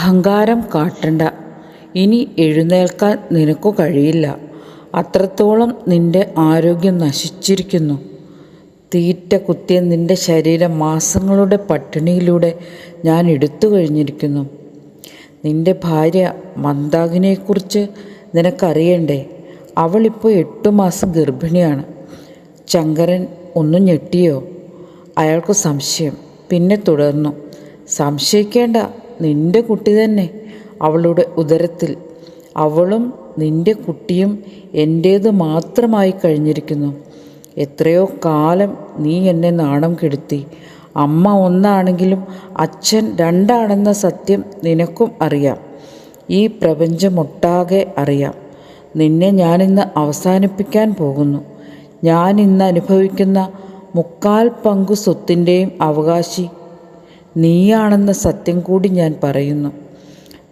അഹങ്കാരം കാട്ടണ്ട. ഇനി എഴുന്നേൽക്കാൻ നിനക്കു കഴിയില്ല. അത്രത്തോളം നിന്റെ ആരോഗ്യം നശിച്ചിരിക്കുന്നു. തീറ്റ കുത്തിയ നിന്റെ ശരീരം മാസങ്ങളുടെ പട്ടിണിയിലൂടെ ഞാൻ എടുത്തു കഴിഞ്ഞിരിക്കുന്നു. നിന്റെ ഭാര്യ മന്ദാകിനിയെക്കുറിച്ച് നിനക്കറിയണ്ടേ? അവളിപ്പോൾ 8 മാസം ഗർഭിണിയാണ്. ശങ്കരൻ ഒന്നും ഞെട്ടിയോ? അയാൾക്ക് സംശയം. പിന്നെ തുടർന്നു, സംശയിക്കേണ്ട, നിന്റെ കുട്ടി തന്നെ അവളുടെ ഉദരത്തിൽ. അവളും നിന്റെ കുട്ടിയും എൻ്റേത് മാത്രമായി കഴിഞ്ഞിരിക്കുന്നു. എത്രയോ കാലം നീ എന്നെ നാണം കെടുത്തി. അമ്മ ഒന്നാണെങ്കിലും അച്ഛൻ രണ്ടാണെന്ന സത്യം നിനക്കും അറിയാം. ഈ പ്രപഞ്ചമൊട്ടാകെ അറിയാം. നിന്നെ ഞാനിന്ന് അവസാനിപ്പിക്കാൻ പോകുന്നു. ഞാൻ ഇന്ന് അനുഭവിക്കുന്ന 3/4 പങ്കു സ്വത്തിൻ്റെയും അവകാശി നീയാണെന്ന സത്യം കൂടി ഞാൻ പറയുന്നു.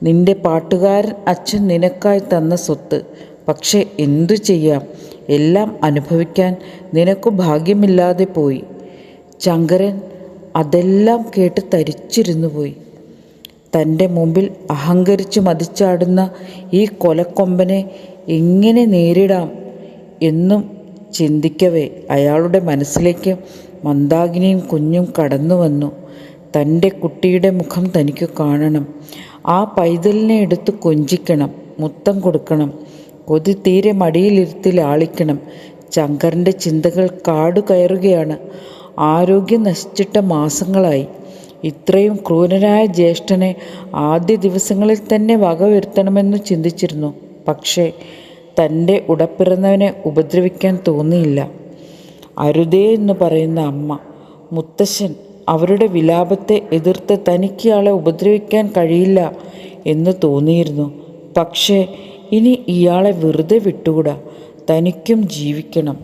നിന്റെ പാട്ടുകാരൻ അച്ഛൻ നിനക്കായി തന്ന സ്വത്ത്. പക്ഷെ എന്തു ചെയ്യാം, എല്ലാം അനുഭവിക്കാൻ നിനക്കു ഭാഗ്യമില്ലാതെ പോയി. ശങ്കരൻ അതെല്ലാം കേട്ട് തരിച്ചിരുന്നു പോയി. തൻ്റെ മുമ്പിൽ അഹങ്കരിച്ച് മതിച്ചാടുന്ന ഈ കൊലക്കൊമ്പനെ എങ്ങനെ നേരിടാം എന്നും ചിന്തിക്കവേ അയാളുടെ മനസ്സിലേക്ക് മന്ദാകിനിയും കുഞ്ഞും കടന്നു വന്നു. തൻ്റെ കുട്ടിയുടെ മുഖം തനിക്ക് കാണണം. ആ പൈതലിനെ എടുത്ത് കൊഞ്ചിക്കണം, മുത്തം കൊടുക്കണം, കൊതി തീരെ മടിയിലിരുത്തി ലാളിക്കണം. ശങ്കരൻ്റെ ചിന്തകൾ കാടു കയറുകയാണ്. ആരോഗ്യം നശിച്ചിട്ട മാസങ്ങളായി. ഇത്രയും ക്രൂരനായ ജ്യേഷ്ഠനെ ആദ്യ ദിവസങ്ങളിൽ തന്നെ വകവരുത്തണമെന്ന് ചിന്തിച്ചിരുന്നു. പക്ഷേ തൻ്റെ ഉടപ്പിറന്നവനെ ഉപദ്രവിക്കാൻ തോന്നിയില്ല. അരുതേ എന്ന് പറയുന്ന അമ്മ, മുത്തശ്ശൻ, അവരുടെ വിലാപത്തെ എതിർത്ത് തനിക്ക് ആളെ ഉപദ്രവിക്കാൻ കഴിയില്ല എന്ന് തോന്നിയിരുന്നു. പക്ഷേ ഇനി ഇയാളെ വെറുതെ വിട്ടുകൂടാ. തനിക്കും ജീവിക്കണം.